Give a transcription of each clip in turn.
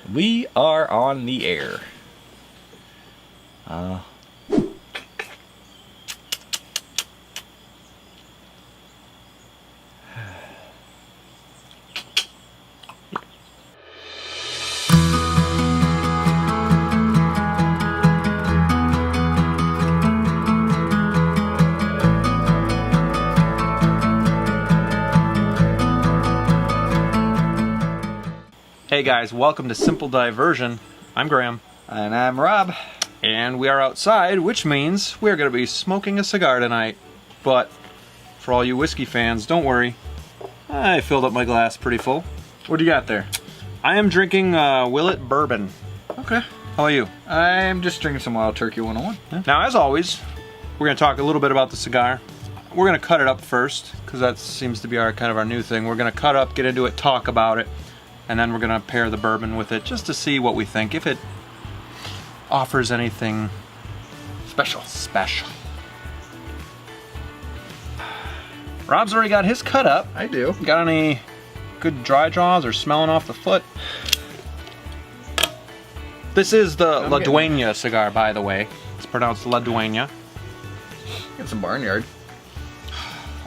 We are on the air. Hey guys, welcome to Simple Diversion. I'm Graham. And I'm Rob. And we are outside, which means we're going to be smoking a cigar tonight. But for all you whiskey fans, don't worry. I filled up my glass pretty full. What do you got there? I am drinking Willet Bourbon. Okay. How about you? I'm just drinking some Wild Turkey 101. Now, as always, we're going to talk a little bit about the cigar. We're going to cut it up first, because that seems to be our kind of our new thing. We're going to cut up, get into it, talk about it. And then we're going to pair the bourbon with it just to see what we think, if it offers anything special. Rob's already got his cut up. I do. Got any good dry draws or smelling off the foot? This is the La Duena cigar, by the way. It's pronounced La Duena. Get some Barnyard.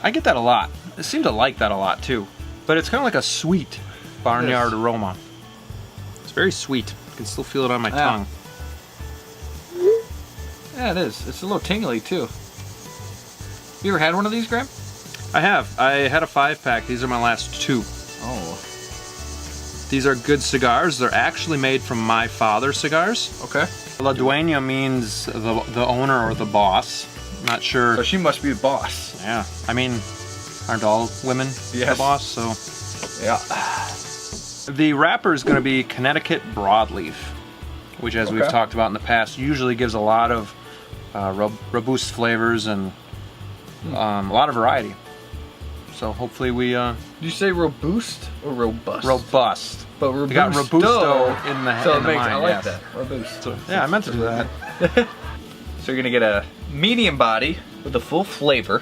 I get that a lot. I seem to like that a lot too. But it's kind of like a sweet Barnyard aroma. It's very sweet. I can still feel it on my tongue. Yeah, it is. It's a little tingly too. You ever had one of these, Graham? I have. I had a 5-pack. These are my last 2. Oh. These are good cigars. They're actually made from My Father Cigars. Okay. La Duena means the owner or the boss. Not sure. So she must be the boss. Yeah. I mean, aren't all women the boss? So. Yeah. The wrapper is going to be Connecticut Broadleaf, which, as we've talked about in the past, usually gives a lot of robust flavors and a lot of variety. So hopefully we... Did you say robust or robust? Robust. But robusto. We got robusto in the head. So it makes, I like that. Robust. So, yeah, I meant to do that. So you're going to get a medium body with a full flavor.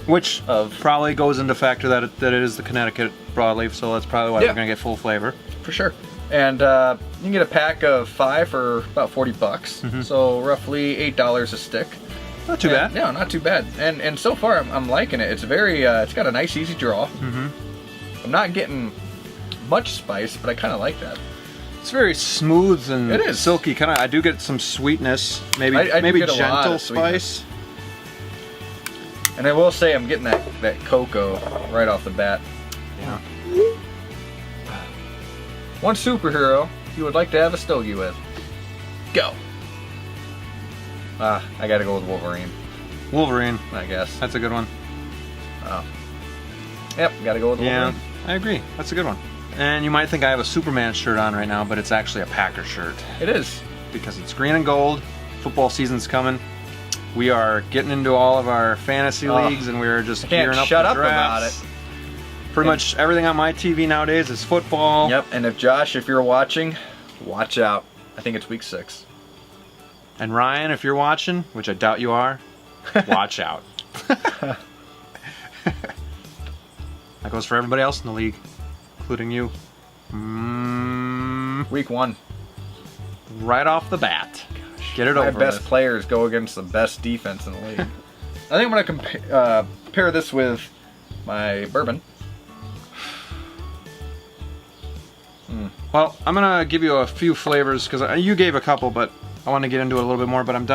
Which probably goes into factor that it is the Connecticut Broadleaf, so that's probably why we're going to get full flavor. For sure. And you can get a pack of 5 for about $40. Mm-hmm. So roughly $8 a stick. Not too bad. No, not too bad. And so far I'm liking it. It's very it's got a nice easy draw. Mm-hmm. I'm not getting much spice, but I kind of like that. It's very smooth and it is silky. Kind of, I do get some sweetness. Maybe I maybe get gentle spice. And I will say I'm getting that cocoa right off the bat. Yeah. One superhero you would like to have a stogie with. Go. I gotta go with Wolverine. Wolverine, I guess. That's a good one. Oh. Yep, gotta go with Wolverine. Yeah, I agree. That's a good one. And you might think I have a Superman shirt on right now, but it's actually a Packer shirt. It is. Because it's green and gold. Football season's coming. We are getting into all of our fantasy leagues, and we're just gearing up shut the up about drafts. it. Pretty much everything on my TV nowadays is football. Yep, and if Josh, if you're watching, watch out. I think it's week 6. And Ryan, if you're watching, which I doubt you are, watch out. That goes for everybody else in the league, including you. Week 1. Right off the bat. Get it over with. My best players go against the best defense in the league. I think I'm going to pair this with my bourbon. Well, I'm going to give you a few flavors, because you gave a couple, but I want to get into it a little bit more, but I'm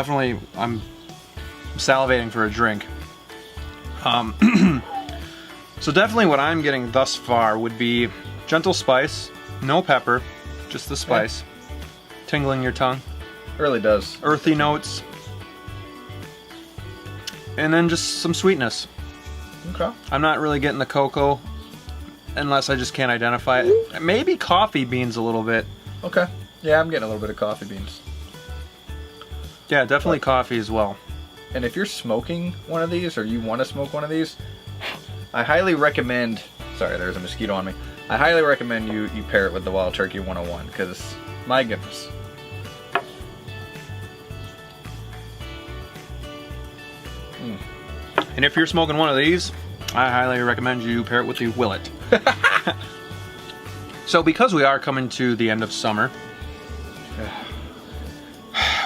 salivating for a drink. So definitely what I'm getting thus far would be gentle spice, no pepper, just the spice, tingling your tongue. It really does. Earthy notes. And then just some sweetness. Okay. I'm not really getting the cocoa unless I just can't identify it. Maybe coffee beans a little bit. Okay. Yeah, I'm getting a little bit of coffee beans. Yeah, definitely coffee as well. And if you're smoking one of these, or you want to smoke one of these, I highly recommend... Sorry, there's a mosquito on me. I highly recommend you pair it with the Wild Turkey 101, because, my goodness. And if you're smoking one of these, I highly recommend you pair it with the Willet. So because we are coming to the end of summer,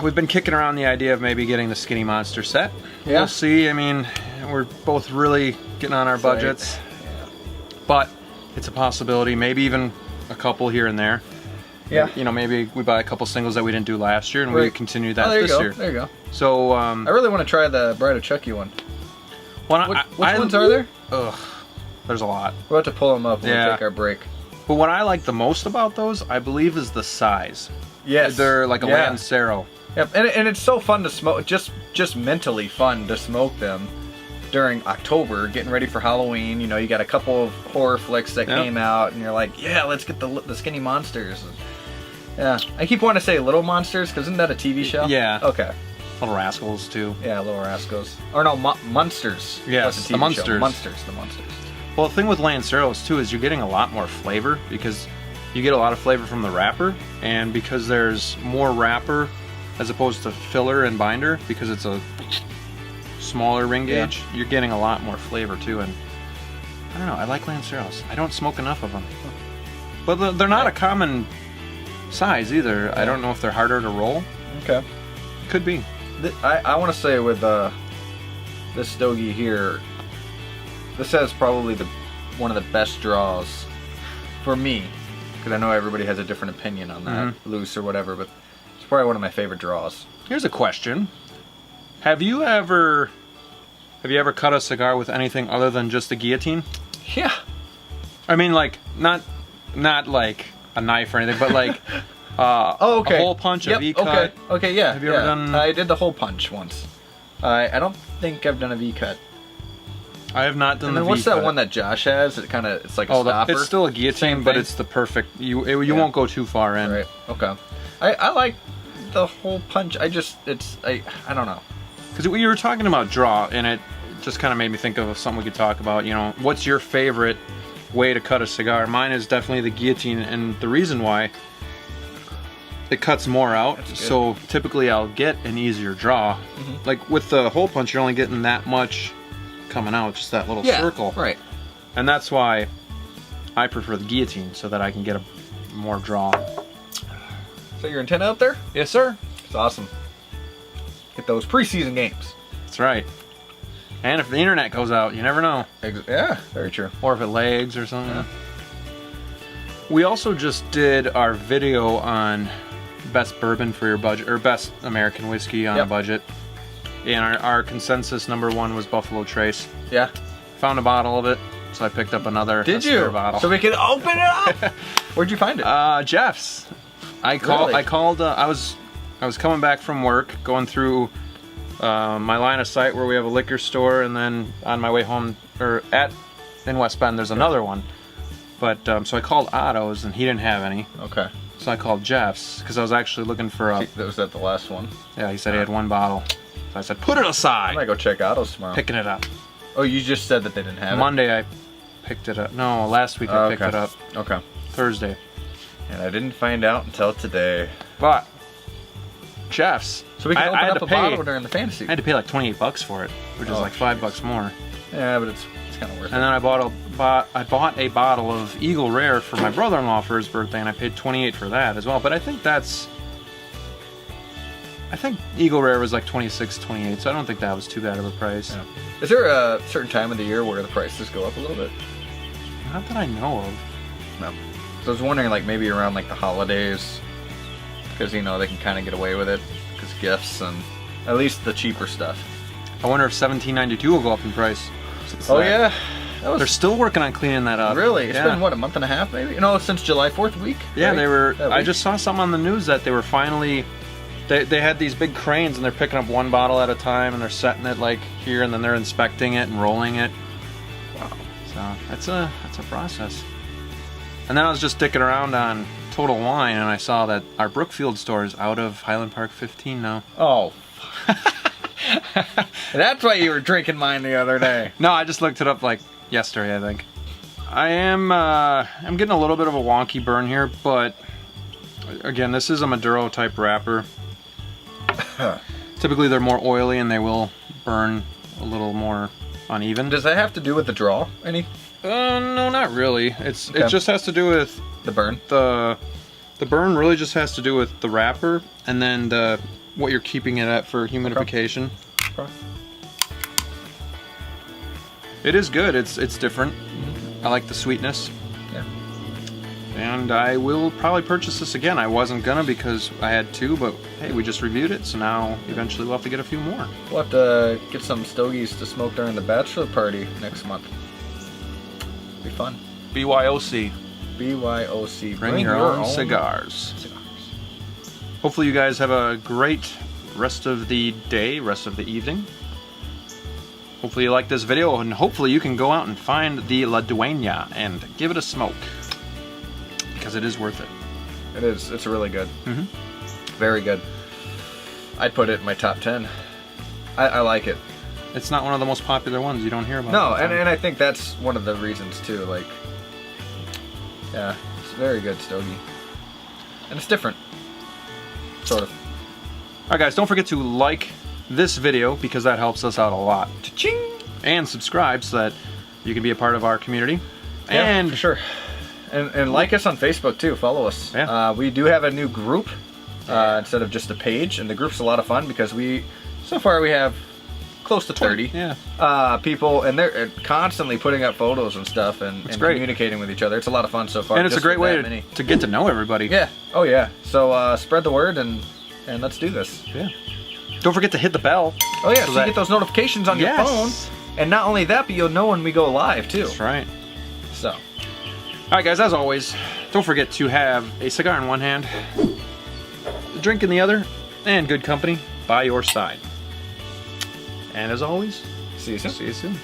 we've been kicking around the idea of maybe getting the Skinny Monster set. Yeah. We'll see. I mean, we're both really getting on our budgets, but it's a possibility. Maybe even a couple here and there. Yeah. You know, maybe we buy a couple singles that we didn't do last year, and we continue that there you this go. year. There you go. So I really want to try the Bride of Chucky one. Well, Which ones are there? Ugh, there's a lot. We'll have to pull them up when Yeah. we take our break. But what I like the most about those, I believe, is the size. Yes. They're like a Lancero. Yep, and it's so fun to smoke, just mentally fun to smoke them during October, getting ready for Halloween. You know, you got a couple of horror flicks that came out, and you're like, yeah, let's get the Skinny Monsters. Yeah, I keep wanting to say Little Monsters, because isn't that a TV show? Yeah. Okay. Little Rascals, too. Yeah, Little Rascals. Or no, Munsters. Yes, That's a the TV Munsters. show. Munsters, the Munsters. Well, the thing with Lanceros, too, is you're getting a lot more flavor, because you get a lot of flavor from the wrapper, and because there's more wrapper as opposed to filler and binder, because it's a smaller ring gauge, you're getting a lot more flavor, too, and I don't know, I like Lanceros. I don't smoke enough of them. But they're not a common size, either. I don't know if they're harder to roll. Okay. Could be. I want to say with this stogie here, this has probably one of the best draws for me, because I know everybody has a different opinion on that, loose or whatever, but it's probably one of my favorite draws. Here's a question. Have you ever cut a cigar with anything other than just the guillotine? Yeah. I mean, like, not like a knife or anything, but like a hole punch, a V-cut. Okay, yeah. Have you ever done... I did the hole punch once. I don't think I've done a V-cut. I have not done and the then what's V-cut. that one that Josh has? It's like a stopper. It's still a guillotine, Same but thing? it's the perfect... You won't go too far in. Right, okay. I like the hole punch. I don't know. Because we were talking about draw, and it just kind of made me think of something we could talk about. You know, what's your favorite way to cut a cigar? Mine is definitely the guillotine, and the reason why, it cuts more out, so typically I'll get an easier draw. Like with the hole punch, you're only getting that much coming out, just that little circle. Right. And that's why I prefer the guillotine, so that I can get a more draw. So your antenna out there? Yes, sir. It's awesome. Get those preseason games. That's right. And if the internet goes out, you never know. Yeah, very true. Or if it lags or something. Yeah. We also just did our video on best bourbon for your budget, or best American whiskey on a budget. And our consensus number one was Buffalo Trace. Yeah. Found a bottle of it, so I picked up another. Did you? Bottle. So we could open it up. Where'd you find it? Jeff's. I called. I was coming back from work, going through my line of sight where we have a liquor store, and then on my way home, in West Bend, there's another one. But so I called Otto's, and he didn't have any. Okay. So I called Jeff's because I was actually looking for a. Was that the last one? Yeah, he said he had one bottle. So I said, put it aside. I might go check Otto's tomorrow. Picking it up. Oh, you just said that they didn't have Monday I picked it up. No, last week I picked it up. Okay. Thursday. And I didn't find out until today. But Jeff's. So we can open up a bottle during the fantasy. I had to pay like $28 for it, which is like $5 more. Yeah, but it's kind of worth it. And then I bought a bottle of Eagle Rare for my brother-in-law for his birthday, and I paid $28 for that as well. But I think Eagle Rare was like $26, $28, so I don't think that was too bad of a price. Yeah. Is there a certain time of the year where the prices go up a little bit? Not that I know of. No. So I was wondering, like, maybe around like the holidays, because they can kind of get away with it, because gifts and at least the cheaper stuff. I wonder if $17.92 will go up in price. Yeah, they're still working on cleaning that up. Really? It's been what, a month and a half, maybe? Since July 4th week. Yeah, right? they were. I just saw something on the news that they were finally. They had these big cranes, and they're picking up one bottle at a time, and they're setting it like here, and then they're inspecting it and rolling it. Wow. So that's a process. And then I was just sticking around on Total Wine, and I saw that our Brookfield store is out of Highland Park 15 now. Oh. That's why you were drinking mine the other day. No, I just looked it up like yesterday, I think. I'm getting a little bit of a wonky burn here, but again, this is a Maduro type wrapper. Typically they're more oily and they will burn a little more uneven. Does that have to do with the draw any No, not really. It Okay. just has to do with The burn. the burn. Really, just has to do with the wrapper and then what you're keeping it at for humidification. Okay. It is good. It's different. I like the sweetness. Yeah. And I will probably purchase this again. I wasn't gonna because I had two, but hey, we just reviewed it, so now eventually we'll have to get a few more. We'll have to get some stogies to smoke during the bachelor party next month. Be fun. BYOC. BYOC. Bring your own cigars. Hopefully you guys have a great rest of the day, rest of the evening. Hopefully you like this video, and hopefully you can go out and find the La Duena and give it a smoke. Because it is worth it. It is. It's really good. Mm-hmm. Very good. I'd put it in my top 10. I like it. It's not one of the most popular ones. You don't hear about. No, it and I think that's one of the reasons too. Like, yeah, it's a very good stogie, and it's different, sort of. All right, guys, don't forget to like this video because that helps us out a lot. Cha-ching! And subscribe so that you can be a part of our community. Yeah, And for sure. And like us on Facebook too. Follow us. Yeah. We do have a new group instead of just a page, and the group's a lot of fun because so far we have close to 30 people, and they're constantly putting up photos and stuff and great. communicating with each other. It's a lot of fun so far. And it's a great way to get to know everybody. Yeah. Oh yeah. So spread the word and let's do this. Yeah. Don't forget to hit the bell. Oh yeah. So that- you get those notifications on your phone, and not only that, but you'll know when we go live too. That's right. So. All right, guys. As always, don't forget to have a cigar in one hand, a drink in the other, and good company by your side. And as always, See you soon. see you soon.